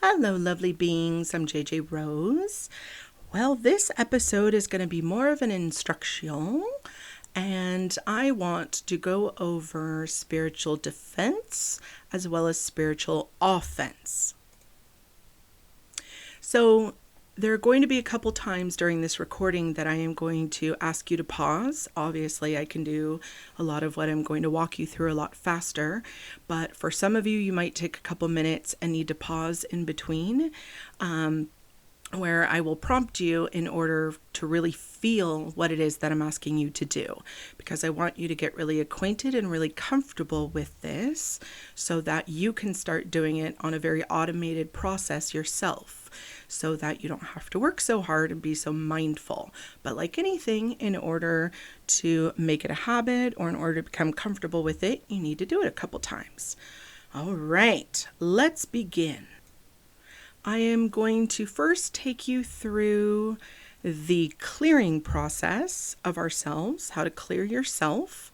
Hello, lovely beings. I'm JJ Rose. Well, this episode is going to be more of an instructional, and I want to go over spiritual defense as well as spiritual offense. So, there are going to be a couple times during this recording that I am going to ask you to pause. Obviously, I can do a lot of what I'm going to walk you through a lot faster, but for some of you, you might take a couple minutes and need to pause in between, where I will prompt you in order to really feel what it is that I'm asking you to do, because I want you to get really acquainted and really comfortable with this so that you can start doing it on a very automated process yourself, so that you don't have to work so hard and be so mindful. But like anything, in order to make it a habit or in order to become comfortable with it, you need to do it a couple times. All right, let's begin. I am going to first take you through the clearing process of ourselves, how to clear yourself,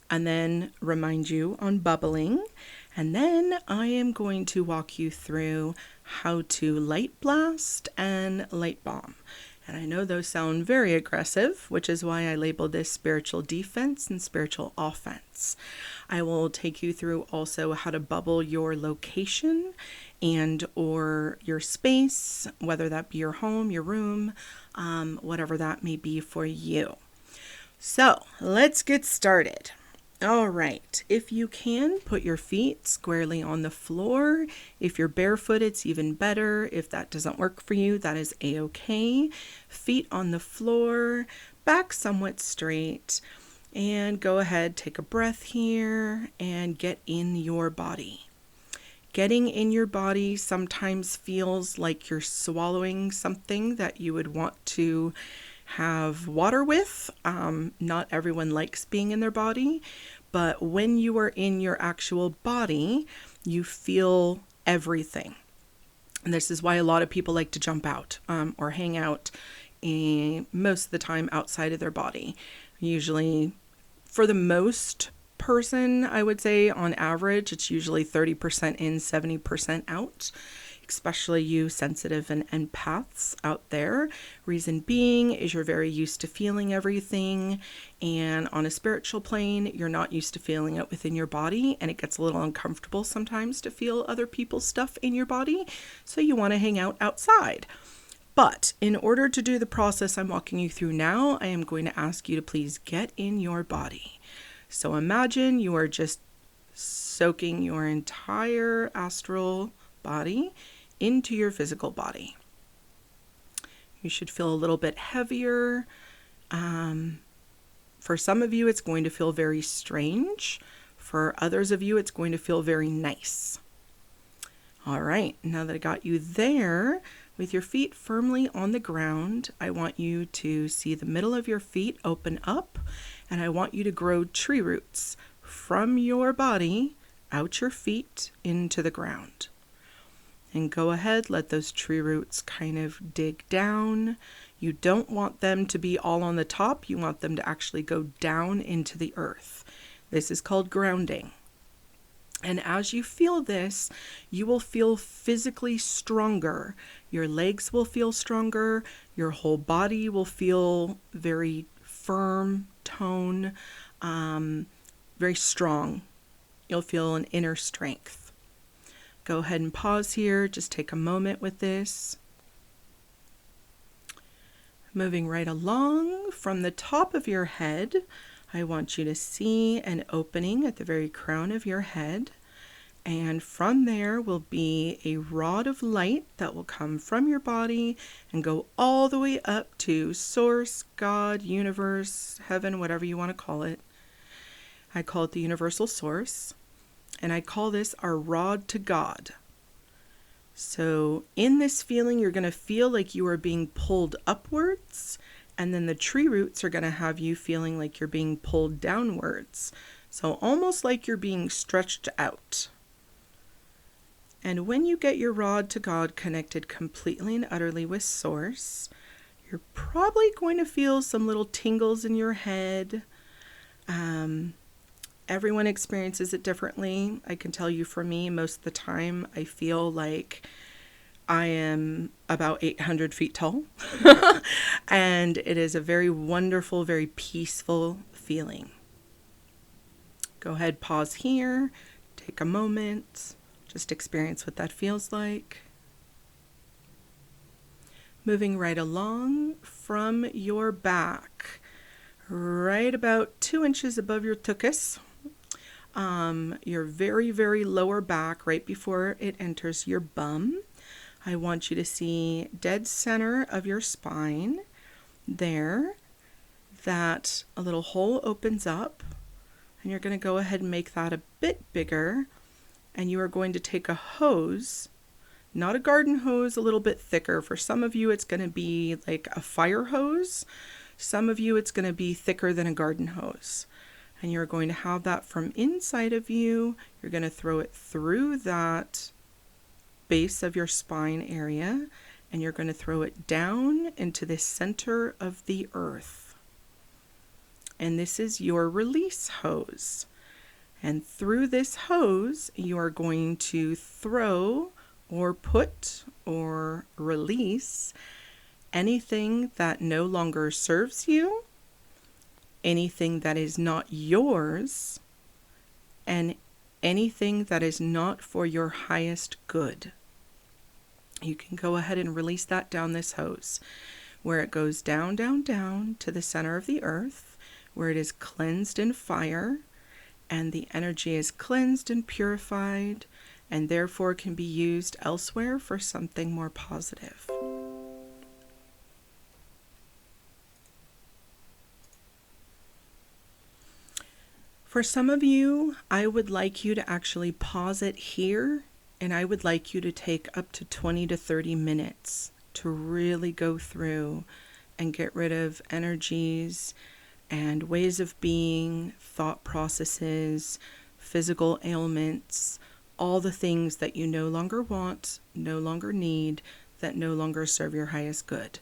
and then remind you on bubbling. And then I am going to walk you through how to light blast and light bomb. And I know those sound very aggressive, which is why I labeled this spiritual defense and spiritual offense. I will take you through also how to bubble your location and or your space, whether that be your home, your room, whatever that may be for you. So let's get started. All right, if you can, put your feet squarely on the floor. If you're barefoot, it's even better. If that doesn't work for you, that is a-okay. Feet on the floor, back somewhat straight, and go ahead, take a breath here and get in your body. Getting in your body sometimes feels like you're swallowing something that you would want to have water with. Not everyone likes being in their body, but when you are in your actual body, you feel everything. And this is why a lot of people like to jump out or hang out most of the time outside of their body. Usually, for the most person, I would say on average, it's usually 30% in, 70% out. Especially you sensitive and empaths out there. Reason being is you're very used to feeling everything, and on a spiritual plane, you're not used to feeling it within your body, and it gets a little uncomfortable sometimes to feel other people's stuff in your body, so you want to hang out outside. But in order to do the process I'm walking you through now, I am going to ask you to please get in your body. So imagine you are just soaking your entire astral body into your physical body. You should feel a little bit heavier. For some of you, it's going to feel very strange. For others of you, it's going to feel very nice. All right, now that I got you there, with your feet firmly on the ground, I want you to see the middle of your feet open up, and I want you to grow tree roots from your body out your feet into the ground. And go ahead, let those tree roots kind of dig down. You don't want them to be all on the top. You want them to actually go down into the earth. This is called grounding. And as you feel this, you will feel physically stronger. Your legs will feel stronger. Your whole body will feel very firm tone, very strong. You'll feel an inner strength. Go ahead and pause here. Just take a moment with this. Moving right along from the top of your head, I want you to see an opening at the very crown of your head. And from there will be a rod of light that will come from your body and go all the way up to Source, God, Universe, Heaven, whatever you want to call it. I call it the Universal Source. And I call this our rod to God. So in this feeling, you're going to feel like you are being pulled upwards, and then the tree roots are going to have you feeling like you're being pulled downwards. So almost like you're being stretched out. And when you get your rod to God connected completely and utterly with Source, you're probably going to feel some little tingles in your head. Everyone experiences it differently. I can tell you for me, most of the time, I feel like I am about 800 feet tall, and it is a very wonderful, very peaceful feeling. Go ahead, pause here, take a moment, just experience what that feels like. Moving right along from your back, right about 2 inches above your tuchus, your very, very lower back, right before it enters your bum. I want you to see dead center of your spine there, that a little hole opens up, and you're going to go ahead and make that a bit bigger, and you are going to take a hose, not a garden hose, a little bit thicker. For some of you, it's going to be like a fire hose. Some of you, it's going to be thicker than a garden hose. And you're going to have that from inside of you. You're going to throw it through that base of your spine area, and you're going to throw it down into the center of the earth. And this is your release hose. And through this hose, you are going to throw or put or release anything that no longer serves you, anything that is not yours, and anything that is not for your highest good. You can go ahead and release that down this hose, where it goes down, down, down to the center of the earth, where it is cleansed in fire, and the energy is cleansed and purified, and therefore can be used elsewhere for something more positive. For some of you, I would like you to actually pause it here, and I would like you to take up to 20 to 30 minutes to really go through and get rid of energies and ways of being, thought processes, physical ailments, all the things that you no longer want, no longer need, that no longer serve your highest good.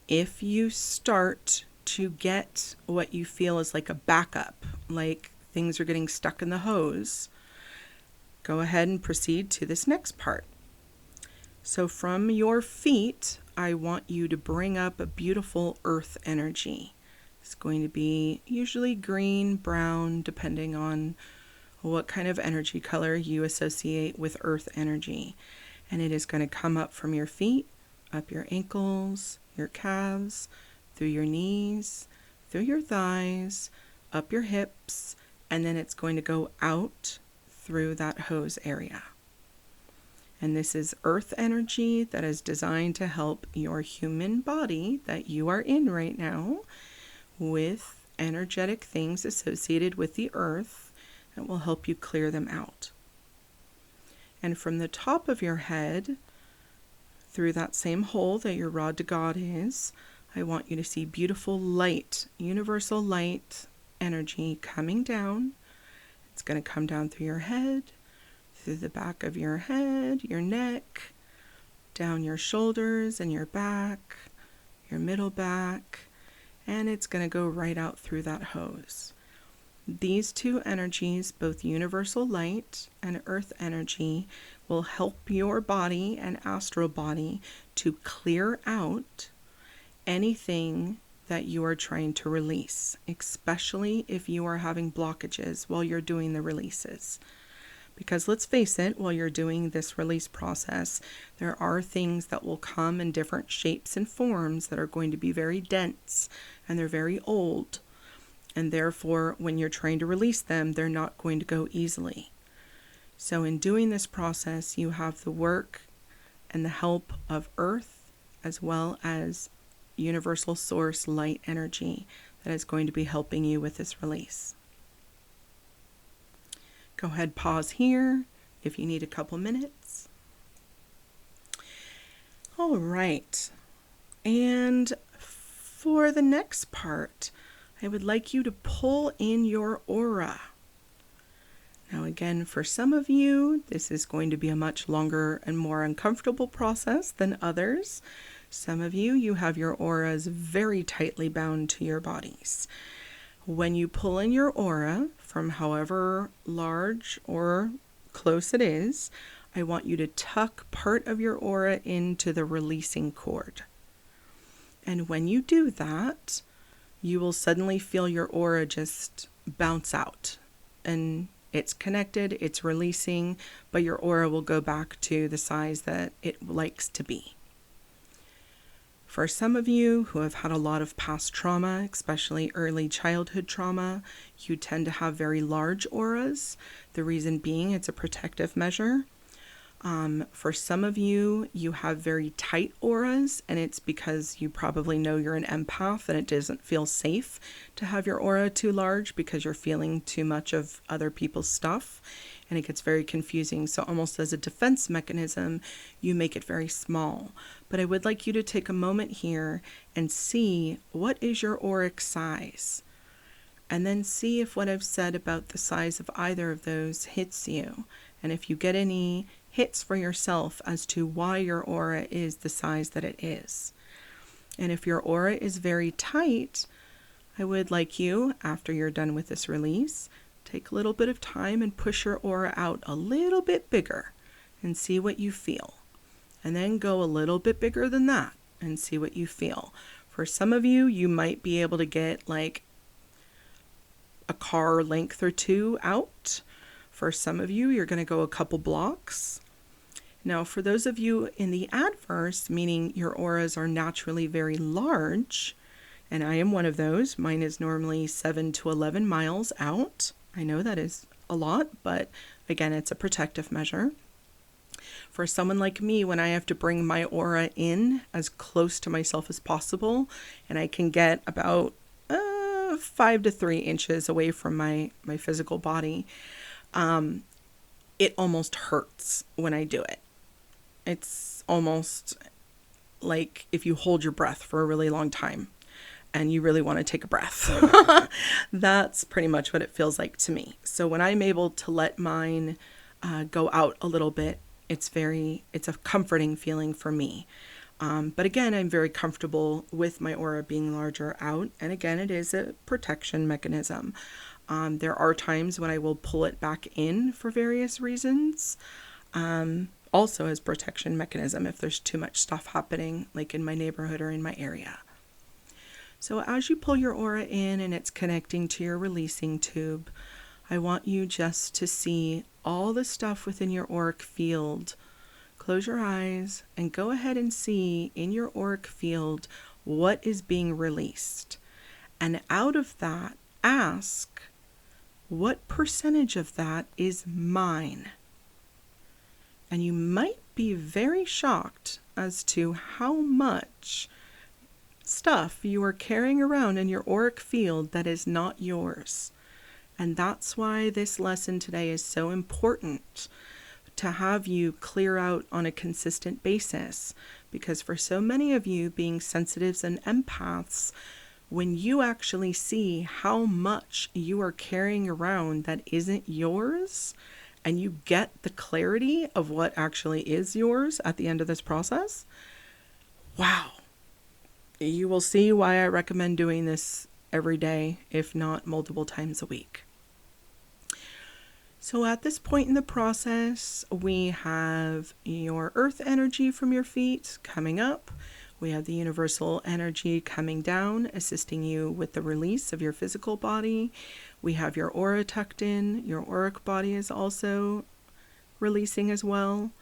If you start to get what you feel is like a backup, like things are getting stuck in the hose, go ahead and proceed to this next part. So from your feet, I want you to bring up a beautiful earth energy. It's going to be usually green, brown, depending on what kind of energy color you associate with earth energy. And it is going to come up from your feet, up your ankles, your calves, through your knees, through your thighs, up your hips, and then it's going to go out through that hose area. And this is earth energy that is designed to help your human body that you are in right now with energetic things associated with the earth that will help you clear them out. And from the top of your head, through that same hole that your rod to God is, I want you to see beautiful light, universal light energy coming down. It's going to come down through your head, through the back of your head, your neck, down your shoulders and your back, your middle back, and it's going to go right out through that hose. These two energies, both universal light and earth energy, will help your body and astral body to clear out anything that you are trying to release, especially if you are having blockages while you're doing the releases. Because let's face it, while you're doing this release process, there are things that will come in different shapes and forms that are going to be very dense, and they're very old. And therefore, when you're trying to release them, they're not going to go easily. So in doing this process, you have the work and the help of earth, as well as universal source light energy that is going to be helping you with this release. Go ahead, pause here if you need a couple minutes. All right. And for the next part, I would like you to pull in your aura. Now again, for some of you, this is going to be a much longer and more uncomfortable process than others. Some of you, you have your auras very tightly bound to your bodies. When you pull in your aura, from however large or close it is, I want you to tuck part of your aura into the releasing cord. And when you do that, you will suddenly feel your aura just bounce out. And it's connected, it's releasing, but your aura will go back to the size that it likes to be. For some of you who have had a lot of past trauma, especially early childhood trauma, you tend to have very large auras. The reason being it's a protective measure. For some of you, you have very tight auras, and it's because you probably know you're an empath and it doesn't feel safe to have your aura too large because you're feeling too much of other people's stuff, and it gets very confusing. So almost as a defense mechanism, you make it very small. But I would like you to take a moment here and see what is your auric size, and then see if what I've said about the size of either of those hits you, and if you get any hits for yourself as to why your aura is the size that it is. And if your aura is very tight, I would like you, after you're done with this release, take a little bit of time and push your aura out a little bit bigger and see what you feel. And then go a little bit bigger than that and see what you feel. For some of you, you might be able to get like a car length or two out. For some of you, you're going to go a couple blocks. Now, for those of you in the adverse, meaning your auras are naturally very large, and I am one of those, mine is normally 7 to 11 miles out. I know that is a lot, but again, it's a protective measure. For someone like me, when I have to bring my aura in as close to myself as possible, and I can get about 5 to 3 inches away from my physical body, it almost hurts when I do it. It's almost like if you hold your breath for a really long time and you really want to take a breath. That's pretty much what it feels like to me. So when I'm able to let mine go out a little bit, it's a comforting feeling for me. But again, I'm very comfortable with my aura being larger out. And again, it is a protection mechanism. There are times when I will pull it back in for various reasons. Also as protection mechanism if there's too much stuff happening, like in my neighborhood or in my area. So as you pull your aura in and it's connecting to your releasing tube, I want you just to see all the stuff within your auric field. Close your eyes and go ahead and see in your auric field what is being released. And out of that, ask, what percentage of that is mine? And you might be very shocked as to how much stuff you are carrying around in your auric field that is not yours. And that's why this lesson today is so important, to have you clear out on a consistent basis. Because for so many of you being sensitives and empaths, when you actually see how much you are carrying around that isn't yours, and you get the clarity of what actually is yours at the end of this process, wow, you will see why I recommend doing this every day, if not multiple times a week. So at this point in the process, we have your earth energy from your feet coming up. We have the universal energy coming down, assisting you with the release of your physical body. We have your aura tucked in. Your auric body is also releasing as well.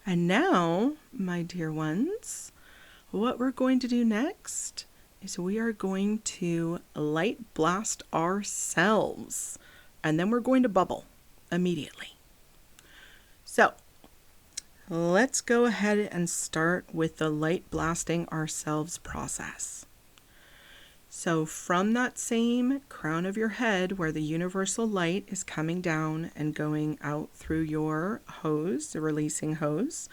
And now, my dear ones, what we're going to do next is we are going to light blast ourselves. And then we're going to bubble immediately. So, let's go ahead and start with the light blasting ourselves process. So from that same crown of your head where the universal light is coming down and going out through your hose, the releasing hose,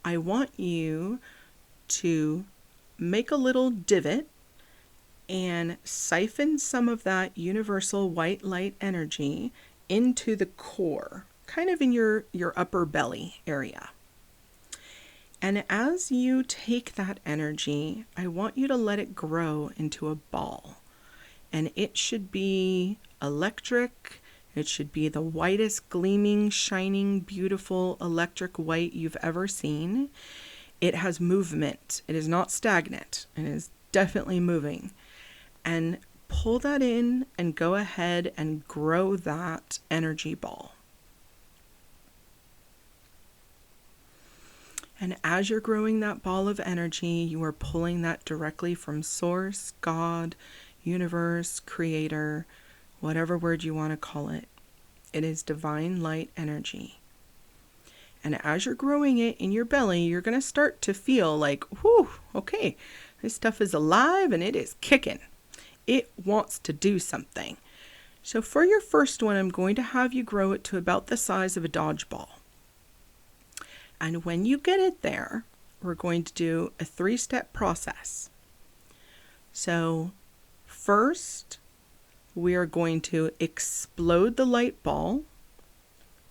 I want you to make a little divot and siphon some of that universal white light energy into the core, kind of in your upper belly area. And as you take that energy, I want you to let it grow into a ball. And it should be electric, It should be the whitest, gleaming, shining, beautiful electric white you've ever seen. It has movement. It is not stagnant. It is definitely moving. And pull that in and go ahead and grow that energy ball. And as you're growing that ball of energy, you are pulling that directly from Source, God, Universe, Creator, whatever word you want to call it. It is divine light energy. And as you're growing it in your belly, you're going to start to feel like, whew, okay, this stuff is alive and it is kicking. It wants to do something. So for your first one, I'm going to have you grow it to about the size of a dodgeball. And when you get it there, we're going to do a 3-step process. So first, we are going to explode the light ball.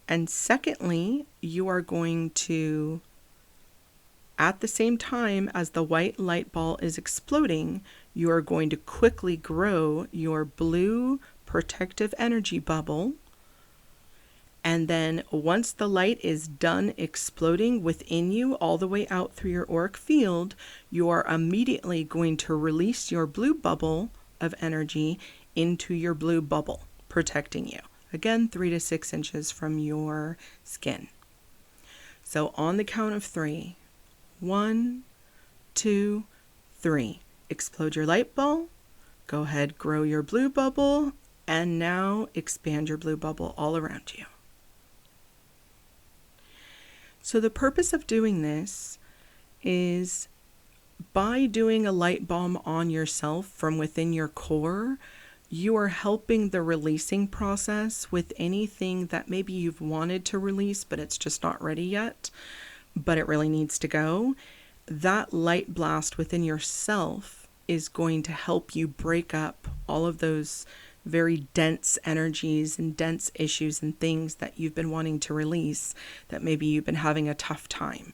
And secondly, you are going to, at the same time as the white light ball is exploding, you are going to quickly grow your blue protective energy bubble. And then once the light is done exploding within you all the way out through your auric field, you are immediately going to release your blue bubble of energy into your blue bubble, protecting you. Again, 3 to 6 inches from your skin. So on the count of 3, 1, 2, 3. Explode your light ball. Go ahead, grow your blue bubble. And now expand your blue bubble all around you. So the purpose of doing this is by doing a light balm on yourself from within your core, you are helping the releasing process with anything that maybe you've wanted to release, but it's just not ready yet, but it really needs to go. That light blast within yourself is going to help you break up all of those very dense energies and dense issues and things that you've been wanting to release that maybe you've been having a tough time.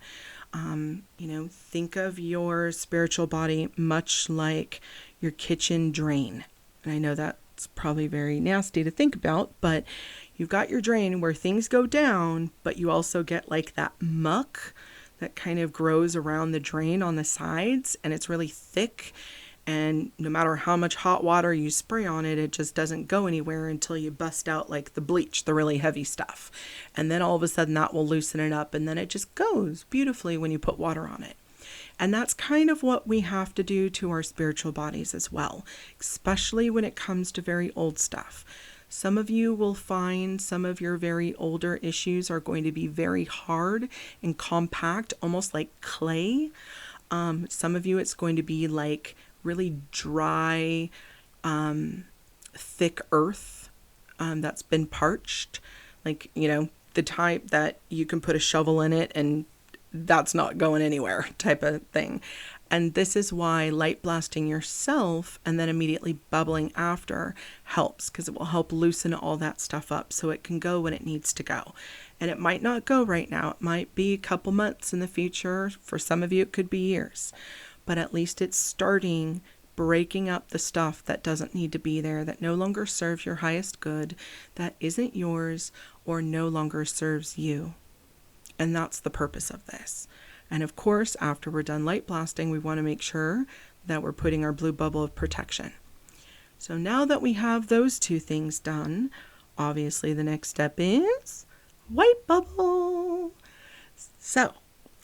Think of your spiritual body much like your kitchen drain. And I know that's probably very nasty to think about, but you've got your drain where things go down, but you also get like that muck that kind of grows around the drain on the sides, and it's really thick. And no matter how much hot water you spray on it, it just doesn't go anywhere until you bust out like the bleach, the really heavy stuff. And then all of a sudden that will loosen it up, and then it just goes beautifully when you put water on it. And that's kind of what we have to do to our spiritual bodies as well, especially when it comes to very old stuff. Some of you will find some of your very older issues are going to be very hard and compact, almost like clay. Some of you, it's going to be like really dry, thick earth that's been parched, like, the type that you can put a shovel in it and that's not going anywhere type of thing. And this is why light blasting yourself and then immediately bubbling after helps, because it will help loosen all that stuff up so it can go when it needs to go. And it might not go right now. It might be a couple months in the future. For some of you, it could be years. But at least it's starting breaking up the stuff that doesn't need to be there, that no longer serves your highest good, that isn't yours, or no longer serves you. And that's the purpose of this. And of course, after we're done light blasting, we want to make sure that we're putting our blue bubble of protection. So now that we have those two things done, obviously the next step is white bubble. So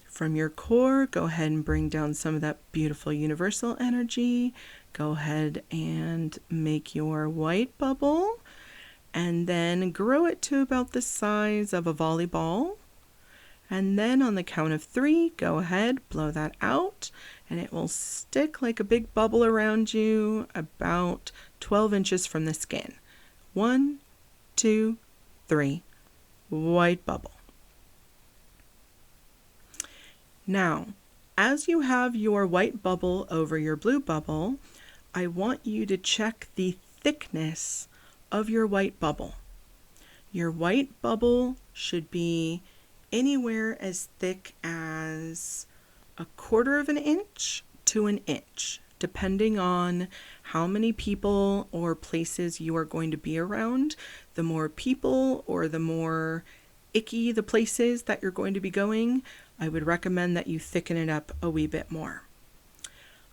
from your core, go ahead and bring down some of that beautiful universal energy. Go ahead and make your white bubble and then grow it to about the size of a volleyball. And then on the count of 3, go ahead, blow that out, and it will stick like a big bubble around you about 12 inches from the skin. 1, 2, 3, white bubble. Now, as you have your white bubble over your blue bubble, I want you to check the thickness of your white bubble. Your white bubble should be anywhere as thick as 1/4 of an inch to an inch. Depending on how many people or places you are going to be around, the more people or the more icky the places that you're going to be going, I would recommend that you thicken it up a wee bit more.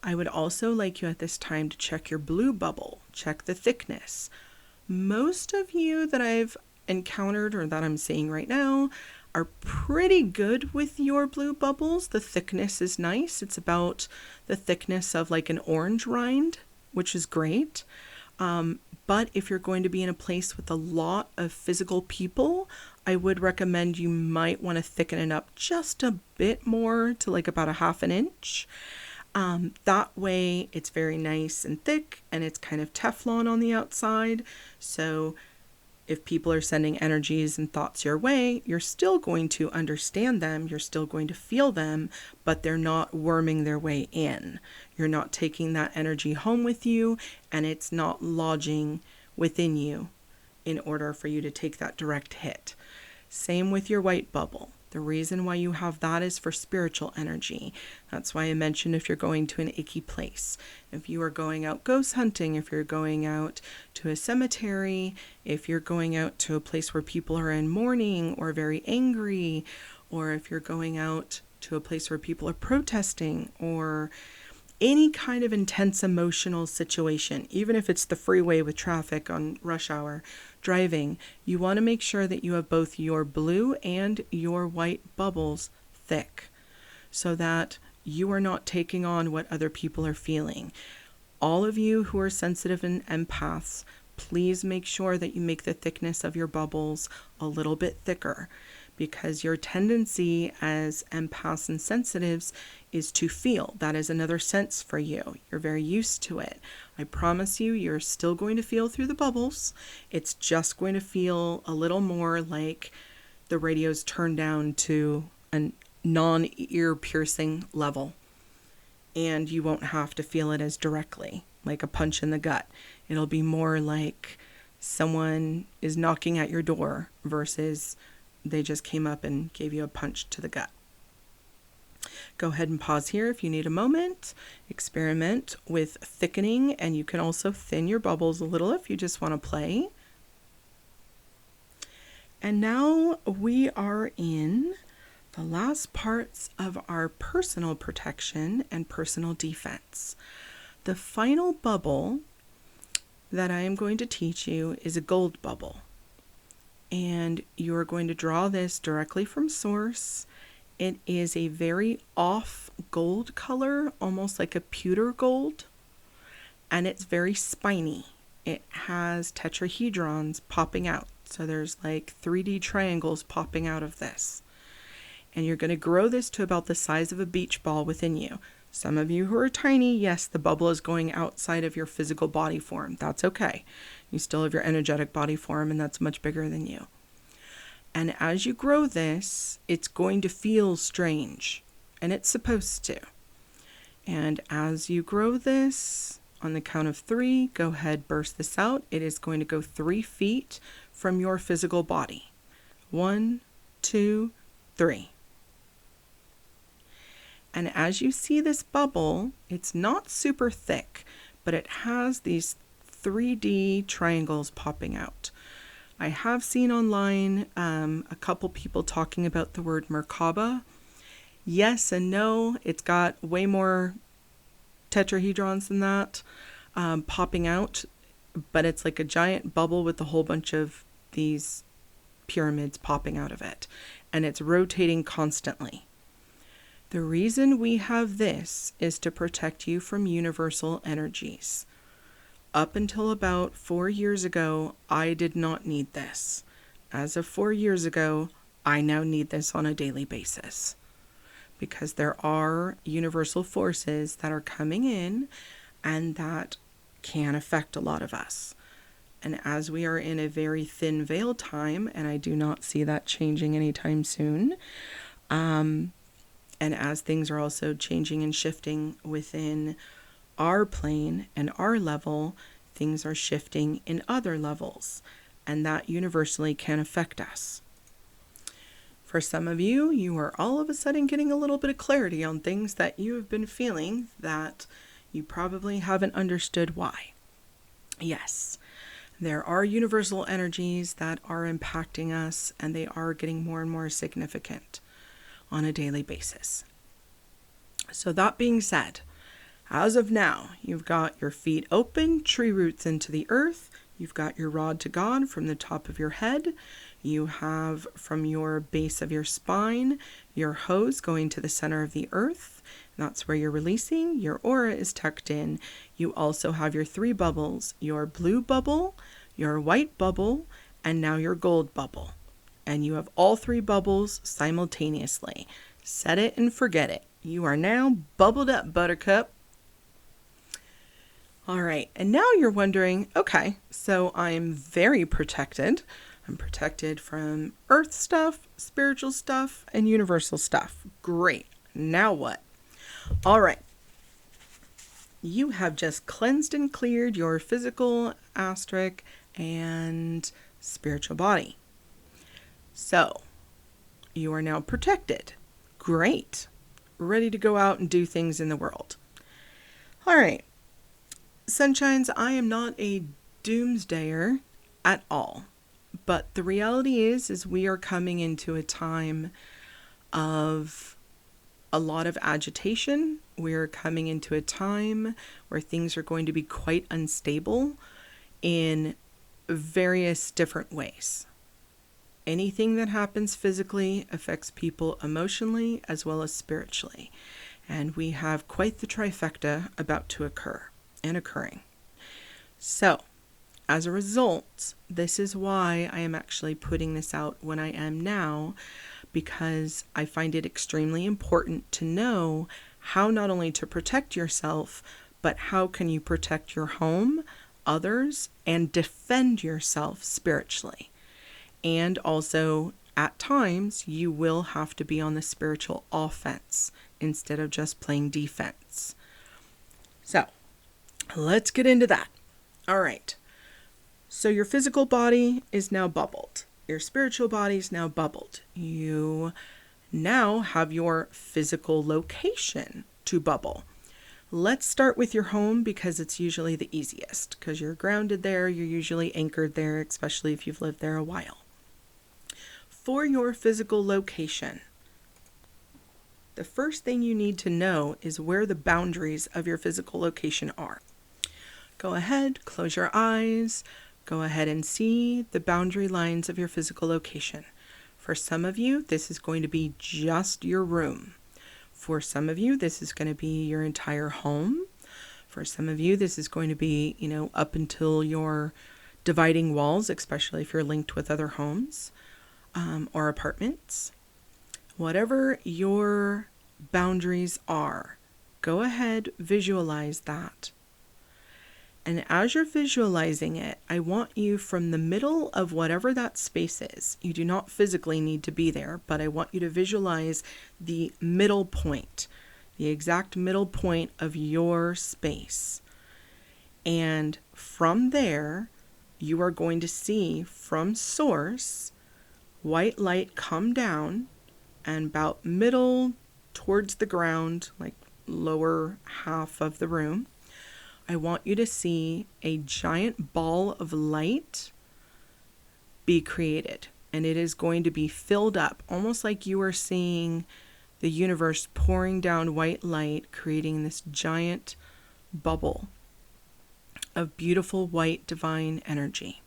I would also like you at this time to check your blue bubble, check the thickness. Most of you that I've encountered or that I'm seeing right now are pretty good with your blue bubbles. The thickness is nice. It's about the thickness of like an orange rind, which is great. But if you're going to be in a place with a lot of physical people, I would recommend you might want to thicken it up just a bit more to like about a half an inch. That way it's very nice and thick and it's kind of Teflon on the outside. So if people are sending energies and thoughts your way, you're still going to understand them, you're still going to feel them, but they're not worming their way in. You're not taking that energy home with you, and it's not lodging within you in order for you to take that direct hit. Same with your white bubble. The reason why you have that is for spiritual energy. That's why I mentioned if you're going to an icky place. If you are going out ghost hunting, if you're going out to a cemetery, if you're going out to a place where people are in mourning or very angry, or if you're going out to a place where people are protesting, or any kind of intense emotional situation, even if it's the freeway with traffic on rush hour driving, you want to make sure that you have both your blue and your white bubbles thick so that you are not taking on what other people are feeling. All of you who are sensitive and empaths, please make sure that you make the thickness of your bubbles a little bit thicker, because your tendency as empaths and sensitives is to feel. That is another sense for you. You're very used to it. I promise you, you're still going to feel through the bubbles. It's just going to feel a little more like the radio's turned down to a non-ear piercing level. And you won't have to feel it as directly, like a punch in the gut. It'll be more like someone is knocking at your door versus they just came up and gave you a punch to the gut. Go ahead and pause here if you need a moment. Experiment with thickening, and you can also thin your bubbles a little if you just want to play. And now we are in the last parts of our personal protection and personal defense. The final bubble that I am going to teach you is a gold bubble. And you're going to draw this directly from source. It is a very off gold color, almost like a pewter gold, and it's very spiny. It has tetrahedrons popping out. So there's like 3D triangles popping out of this. And you're going to grow this to about the size of a beach ball within you. Some of you who are tiny, yes, the bubble is going outside of your physical body form. That's okay. You still have your energetic body form, and that's much bigger than you. And as you grow this, it's going to feel strange, and it's supposed to. And as you grow this, on the count of 3, go ahead, burst this out. It is going to go 3 feet from your physical body. 1, 2, 3. And as you see this bubble, it's not super thick, but it has these 3D triangles popping out. I have seen online a couple people talking about the word Merkaba. Yes and no, it's got way more tetrahedrons than that popping out, but it's like a giant bubble with a whole bunch of these pyramids popping out of it, and it's rotating constantly. The reason we have this is to protect you from universal energies. Up until about 4 years ago, I did not need this. As of 4 years ago, I now need this on a daily basis, because there are universal forces that are coming in and that can affect a lot of us. And as we are in a very thin veil time, and I do not see that changing anytime soon, and as things are also changing and shifting within our plane and our level, things are shifting in other levels, and that universally can affect us. For some of you, you are all of a sudden getting a little bit of clarity on things that you have been feeling that you probably haven't understood why. Yes, there are universal energies that are impacting us, and they are getting more and more significant on a daily basis. So that being said, as of now, you've got your feet open, tree roots into the earth. You've got your rod to God from the top of your head. You have from your base of your spine, your hose going to the center of the earth. That's where you're releasing. Your aura is tucked in. You also have your 3 bubbles, your blue bubble, your white bubble, and now your gold bubble. And you have all 3 bubbles simultaneously. Set it and forget it. You are now bubbled up, buttercup. All right, and now you're wondering, okay, so I'm very protected. I'm protected from earth stuff, spiritual stuff, and universal stuff. Great. Now what? All right. You have just cleansed and cleared your physical, astral, and spiritual body. So, you are now protected. Great. Ready to go out and do things in the world. All right. Sunshines, I am not a doomsdayer at all. But the reality is we are coming into a time of a lot of agitation. We're coming into a time where things are going to be quite unstable in various different ways. Anything that happens physically affects people emotionally as well as spiritually. And we have quite the trifecta about to occur and occurring. So, as a result, this is why I am actually putting this out when I am now, because I find it extremely important to know how not only to protect yourself, but how can you protect your home, others, and defend yourself spiritually. And also, at times, you will have to be on the spiritual offense instead of just playing defense. So, let's get into that. All right. So your physical body is now bubbled. Your spiritual body is now bubbled. You now have your physical location to bubble. Let's start with your home because it's usually the easiest because you're grounded there. You're usually anchored there, especially if you've lived there a while. For your physical location, the first thing you need to know is where the boundaries of your physical location are. Go ahead, close your eyes. Go ahead and see the boundary lines of your physical location. For some of you, this is going to be just your room. For some of you, this is going to be your entire home. For some of you, this is going to be, up until your dividing walls, especially if you're linked with other homes or apartments. Whatever your boundaries are, go ahead, visualize that. And as you're visualizing it, I want you from the middle of whatever that space is. You do not physically need to be there, but I want you to visualize the middle point, the exact middle point of your space. And from there, you are going to see from source, white light come down and about middle towards the ground, like lower half of the room. I want you to see a giant ball of light be created. And it is going to be filled up, almost like you are seeing the universe pouring down white light, creating this giant bubble of beautiful white divine energy.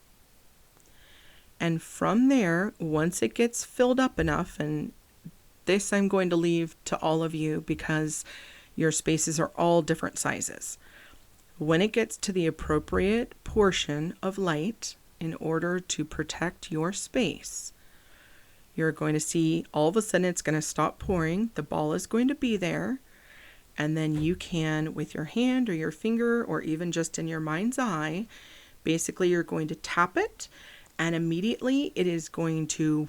And from there, once it gets filled up enough, and this I'm going to leave to all of you because your spaces are all different sizes. When it gets to the appropriate portion of light in order to protect your space, you're going to see all of a sudden it's going to stop pouring. The ball is going to be there. And then you can, with your hand or your finger or even just in your mind's eye, basically you're going to tap it and immediately it is going to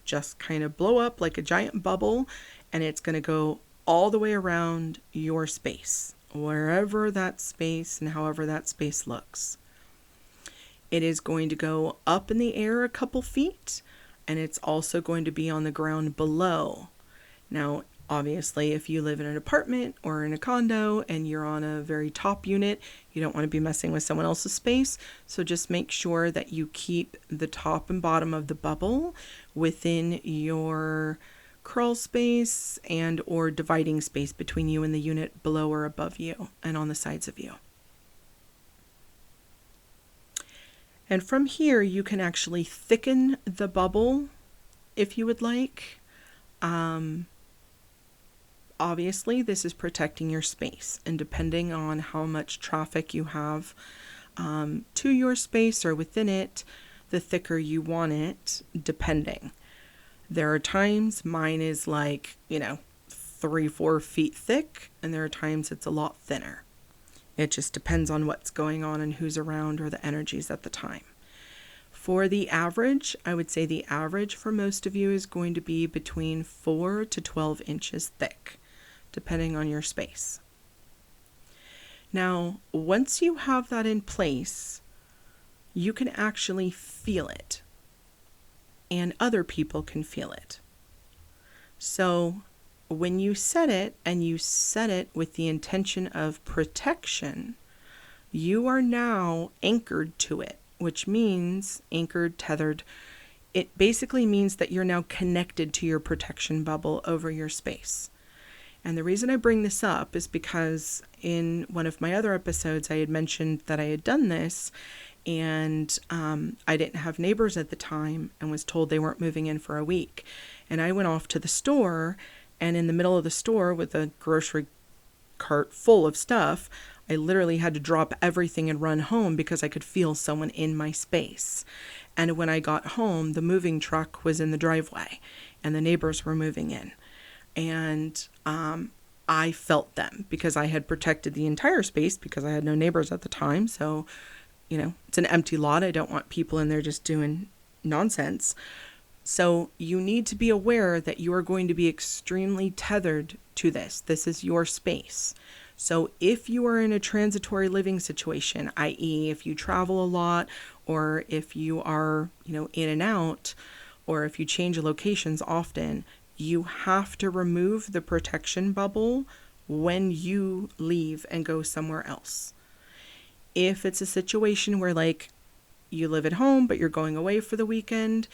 just kind of blow up like a giant bubble, and it's going to go all the way around your space, wherever that space and however that space looks. It is going to go up in the air a couple feet, and it's also going to be on the ground below. Now, Obviously, if you live in an apartment or in a condo and you're on a very top unit, you don't want to be messing with someone else's space. So just make sure that you keep the top and bottom of the bubble within your crawl space and or dividing space between you and the unit below or above you and on the sides of you. And from here, you can actually thicken the bubble if you would like. Obviously, this is protecting your space, and depending on how much traffic you have to your space or within it, the thicker you want it, depending. There are times mine is like, 3-4 feet thick, and there are times it's a lot thinner. It just depends on what's going on and who's around or the energies at the time. For the average, I would say the average for most of you is going to be between 4 to 12 inches thick, depending on your space. Now, once you have that in place, you can actually feel it, and other people can feel it. So when you set it, and you set it with the intention of protection, you are now anchored to it, which means anchored, tethered. It basically means that you're now connected to your protection bubble over your space. And the reason I bring this up is because in one of my other episodes, I had mentioned that I had done this, and I didn't have neighbors at the time and was told they weren't moving in for a week. And I went off to the store, and in the middle of the store with a grocery cart full of stuff, I literally had to drop everything and run home because I could feel someone in my space. And when I got home, the moving truck was in the driveway and the neighbors were moving in. And I felt them because I had protected the entire space because I had no neighbors at the time. So, it's an empty lot. I don't want people in there just doing nonsense. So you need to be aware that you are going to be extremely tethered to this. This is your space. So if you are in a transitory living situation, i.e. if you travel a lot, or if you are, in and out, or if you change locations often, you have to remove the protection bubble when you leave and go somewhere else. If it's a situation where you live at home, but you're going away for the weekend,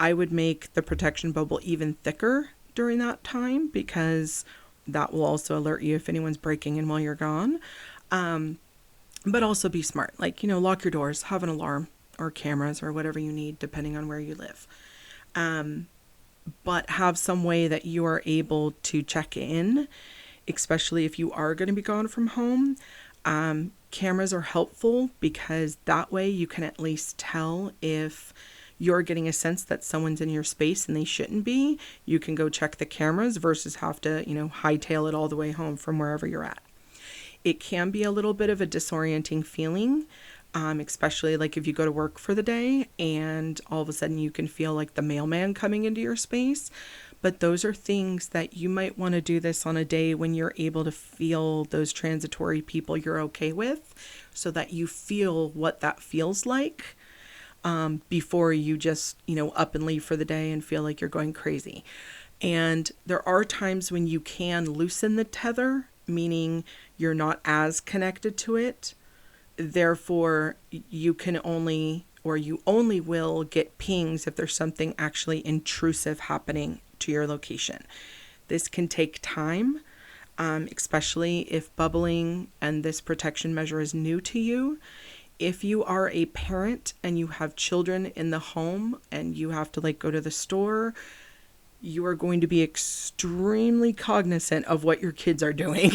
I would make the protection bubble even thicker during that time because that will also alert you if anyone's breaking in while you're gone. But also be smart. Lock your doors, have an alarm or cameras or whatever you need depending on where you live. But have some way that you are able to check in, especially if you are going to be gone from home. Cameras are helpful because that way you can at least tell if you're getting a sense that someone's in your space and they shouldn't be. You can go check the cameras versus have to, hightail it all the way home from wherever you're at. It can be a little bit of a disorienting feeling, especially if you go to work for the day and all of a sudden you can feel like the mailman coming into your space. But those are things that you might want to do this on a day when you're able to feel those transitory people you're okay with, so that you feel what that feels like. Before you just, up and leave for the day and feel like you're going crazy. And there are times when you can loosen the tether, meaning you're not as connected to it. Therefore, you only will get pings if there's something actually intrusive happening to your location. This can take time, especially if bubbling and this protection measure is new to you. If you are a parent and you have children in the home and you have to go to the store, you are going to be extremely cognizant of what your kids are doing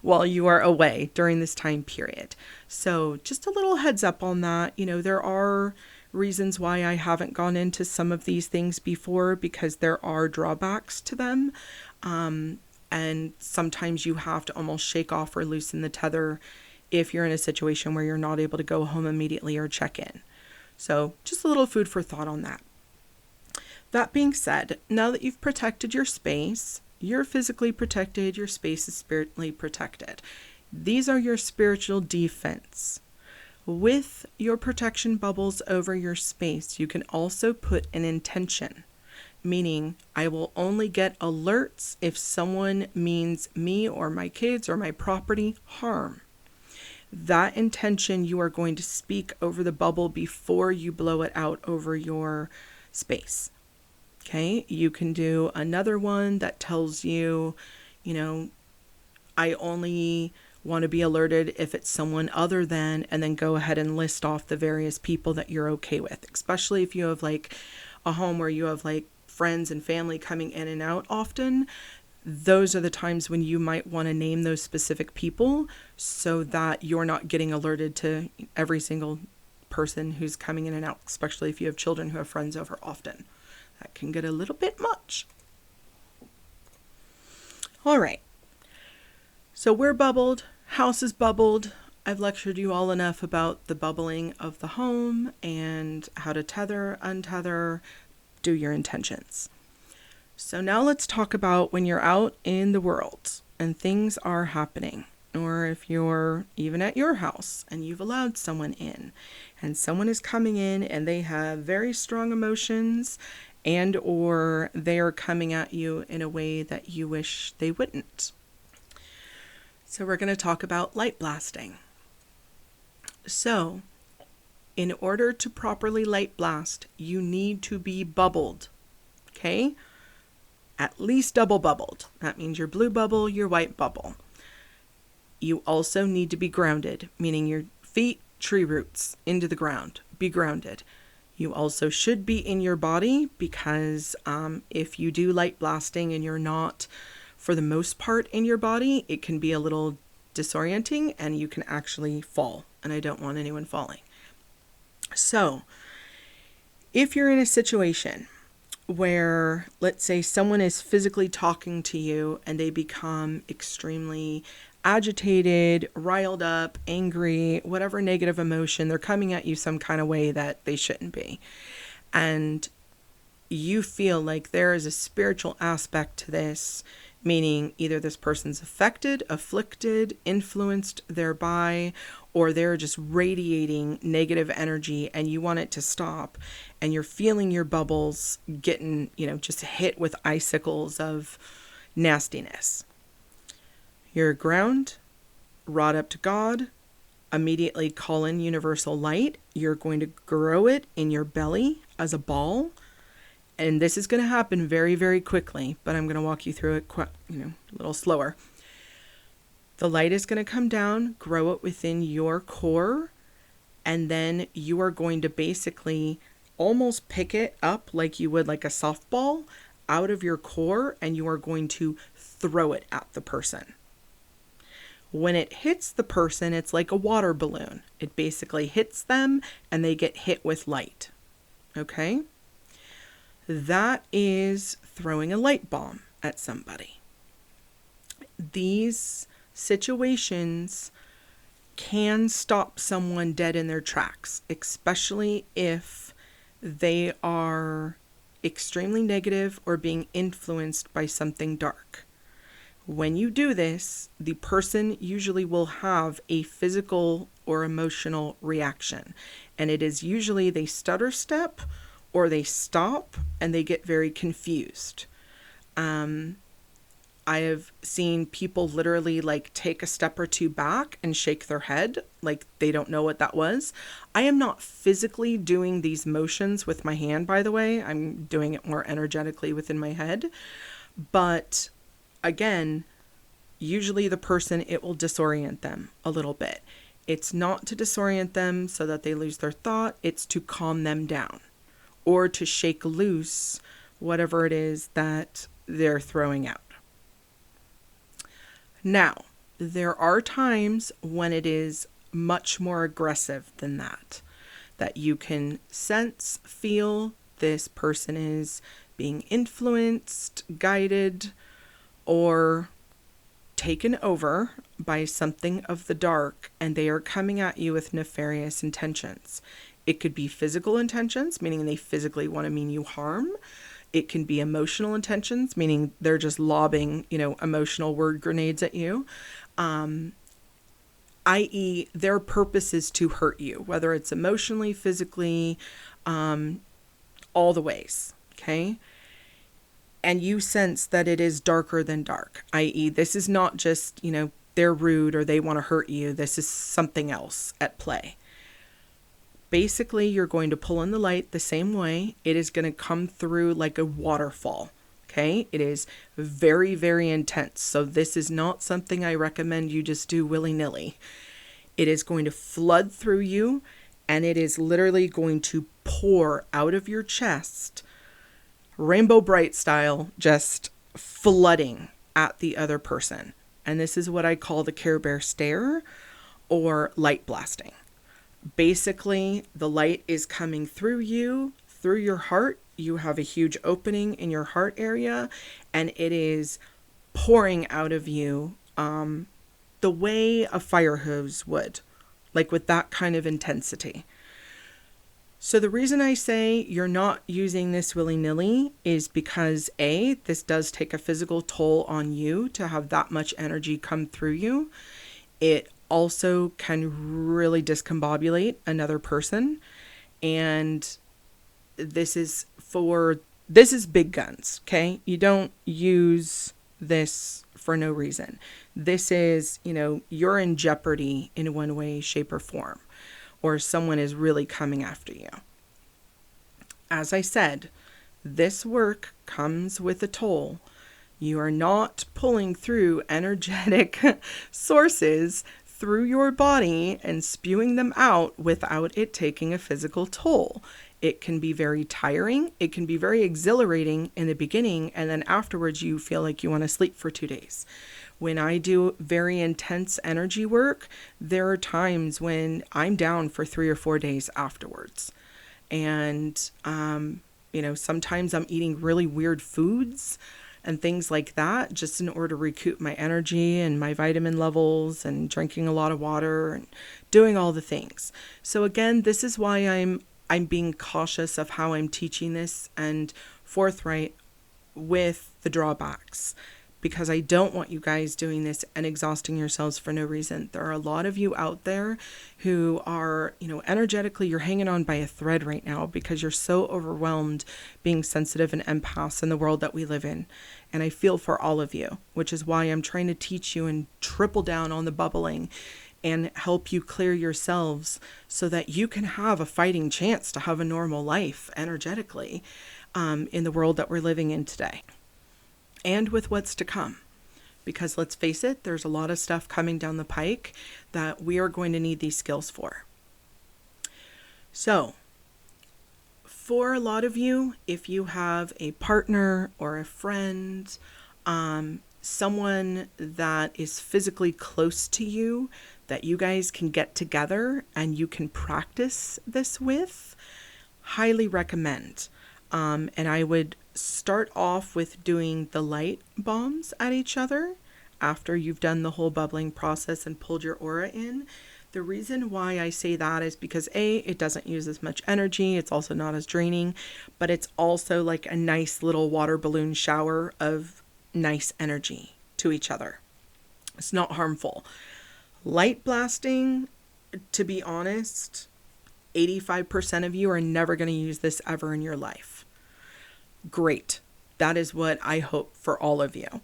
while you are away during this time period. So just a little heads up on that. There are reasons why I haven't gone into some of these things before because there are drawbacks to them. And sometimes you have to almost shake off or loosen the tether if you're in a situation where you're not able to go home immediately or check in. So just a little food for thought on that. That being said, now that you've protected your space, you're physically protected, your space is spiritually protected. These are your spiritual defense. With your protection bubbles over your space, you can also put an intention. meaning I will only get alerts if someone means me or my kids or my property harm. That intention you are going to speak over the bubble before you blow it out over your space. Okay, you can do another one that tells you, I only want to be alerted if it's someone other than, and then go ahead and list off the various people that you're okay with, especially if you have like a home where you have like friends and family coming in and out often. Those are the times when you might want to name those specific people so that you're not getting alerted to every single person who's coming in and out, especially if you have children who have friends over often. That can get a little bit much. All right. So we're bubbled. House is bubbled. I've lectured you all enough about the bubbling of the home and how to tether, untether, do your intentions. So now let's talk about when you're out in the world and things are happening, or if you're even at your house and you've allowed someone in and someone is coming in and they have very strong emotions and or they are coming at you in a way that you wish they wouldn't. So we're going to talk about light blasting. So in order to properly light blast, you need to be bubbled, okay? At least double bubbled. That means your blue bubble, your white bubble. You also need to be grounded, meaning your feet, tree roots, into the ground. Be grounded. You also should be in your body because if you do light blasting and you're not, for the most part, in your body, it can be a little disorienting and you can actually fall. And I don't want anyone falling. So, if you're in a situation where, let's say, someone is physically talking to you and they become extremely agitated, riled up, angry, whatever negative emotion, they're coming at you some kind of way that they shouldn't be. And you feel like there is a spiritual aspect to this, meaning either this person's affected, afflicted, influenced thereby, or they're just radiating negative energy and you want it to stop, and you're feeling your bubbles getting, just hit with icicles of nastiness. Your ground, rod up to God, immediately call in universal light. You're going to grow it in your belly as a ball. And this is going to happen very, very quickly, but I'm going to walk you through it a little slower. The light is going to come down, grow it within your core, and then you are going to basically almost pick it up like you would like a softball out of your core, and you are going to throw it at the person. When it hits the person, it's like a water balloon. It basically hits them and they get hit with light. Okay? That is throwing a light bomb at somebody. These situations can stop someone dead in their tracks, especially if they are extremely negative or being influenced by something dark. When you do this, the person usually will have a physical or emotional reaction. And it is usually they stutter step or they stop and they get very confused. I have seen people literally like take a step or two back and shake their head like they don't know what that was. I am not physically doing these motions with my hand, by the way. I'm doing it more energetically within my head. But again, usually the person, it will disorient them a little bit. It's not to disorient them so that they lose their thought. It's to calm them down or to shake loose whatever it is that they're throwing out. Now, there are times when it is much more aggressive than that you can sense, feel this person is being influenced, guided, or taken over by something of the dark, and they are coming at you with nefarious intentions. It could be physical intentions, meaning they physically want to mean you harm. It can be emotional intentions, meaning they're just lobbing, emotional word grenades at you. I.e., their purpose is to hurt you, whether it's emotionally, physically, all the ways, okay? and you sense that it is darker than dark, i.e., this is not just, they're rude or they want to hurt you. This is something else at play. Basically, you're going to pull in the light the same way. It is going to come through like a waterfall. Okay, it is very, very intense. So this is not something I recommend you just do willy-nilly. It is going to flood through you, and it is literally going to pour out of your chest, Rainbow Bright style, just flooding at the other person. And this is what I call the Care Bear stare or light blasting. Basically, the light is coming through you, through your heart. You have a huge opening in your heart area, and it is pouring out of you the way a fire hose would, like with that kind of intensity. So the reason I say you're not using this willy-nilly is because A, this does take a physical toll on you to have that much energy come through you. It also can really discombobulate another person. And this is big guns, okay? You don't use this for no reason. This is, you're in jeopardy in one way, shape, or form, or someone is really coming after you. As I said, this work comes with a toll. You are not pulling through energetic sources through your body and spewing them out without it taking a physical toll. It can be very tiring. It can be very exhilarating in the beginning, and then afterwards you feel like you want to sleep for 2 days. When I do very intense energy work, there are times when I'm down for 3 or 4 days afterwards. And, sometimes I'm eating really weird foods and things like that, just in order to recoup my energy and my vitamin levels, and drinking a lot of water and doing all the things. So again, this is why I'm being cautious of how I'm teaching this and forthright with the drawbacks, because I don't want you guys doing this and exhausting yourselves for no reason. There are a lot of you out there who are, energetically, you're hanging on by a thread right now because you're so overwhelmed being sensitive and empaths in the world that we live in. And I feel for all of you, which is why I'm trying to teach you and triple down on the bubbling and help you clear yourselves so that you can have a fighting chance to have a normal life energetically in the world that we're living in today. And with what's to come. Because let's face it, there's a lot of stuff coming down the pike that we are going to need these skills for. So, for a lot of you, if you have a partner or a friend, someone that is physically close to you, that you guys can get together and you can practice this with, highly recommend. And I would start off with doing the light bombs at each other after you've done the whole bubbling process and pulled your aura in. The reason why I say that is because A, it doesn't use as much energy. It's also not as draining, but it's also like a nice little water balloon shower of nice energy to each other. It's not harmful. Light blasting, to be honest, 85% of you are never going to use this ever in your life. Great. That is what I hope for all of you.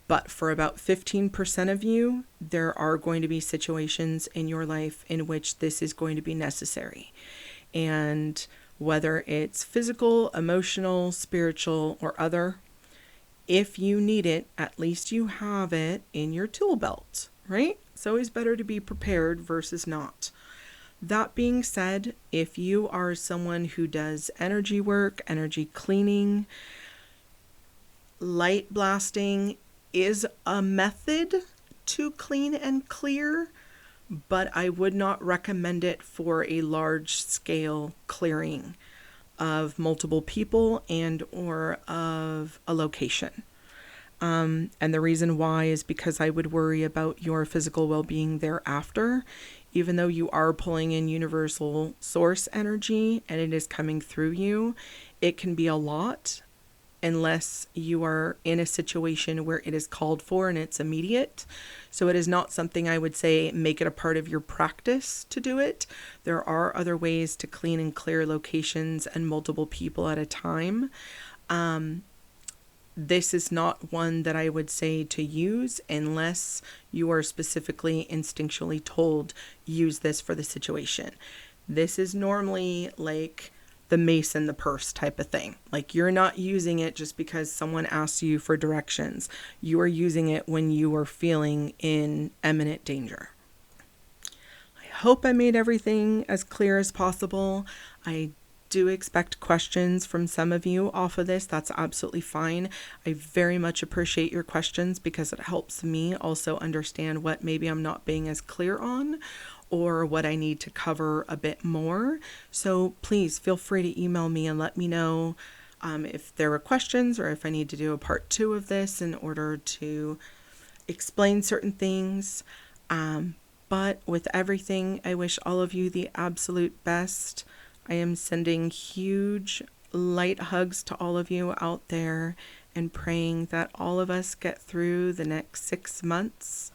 But for about 15% of you, there are going to be situations in your life in which this is going to be necessary. And whether it's physical, emotional, spiritual, or other, if you need it, at least you have it in your tool belt, right? It's always better to be prepared versus not. That being said, if you are someone who does energy work, energy cleaning, light blasting is a method to clean and clear, but I would not recommend it for a large scale clearing of multiple people and or of a location. And the reason why is because I would worry about your physical well-being thereafter. Even though you are pulling in universal source energy and it is coming through you, it can be a lot unless you are in a situation where it is called for and it's immediate. So it is not something I would say make it a part of your practice to do it. There are other ways to clean and clear locations and multiple people at a time. this is not one that I would say to use unless you are specifically instinctually told, use this for the situation. This is normally like the mace in the purse type of thing. Like, you're not using it just because someone asks you for directions. You are using it when you are feeling in imminent danger. I hope I made everything as clear as possible. I do expect questions from some of you off of this. That's absolutely fine. I very much appreciate your questions because it helps me also understand what maybe I'm not being as clear on, or what I need to cover a bit more. So please feel free to email me and let me know if there were questions, or if I need to do a part 2 of this in order to explain certain things. But with everything, I wish all of you the absolute best. I am sending huge light hugs to all of you out there and praying that all of us get through the next 6 months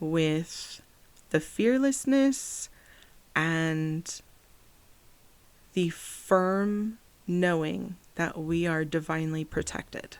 with the fearlessness and the firm knowing that we are divinely protected.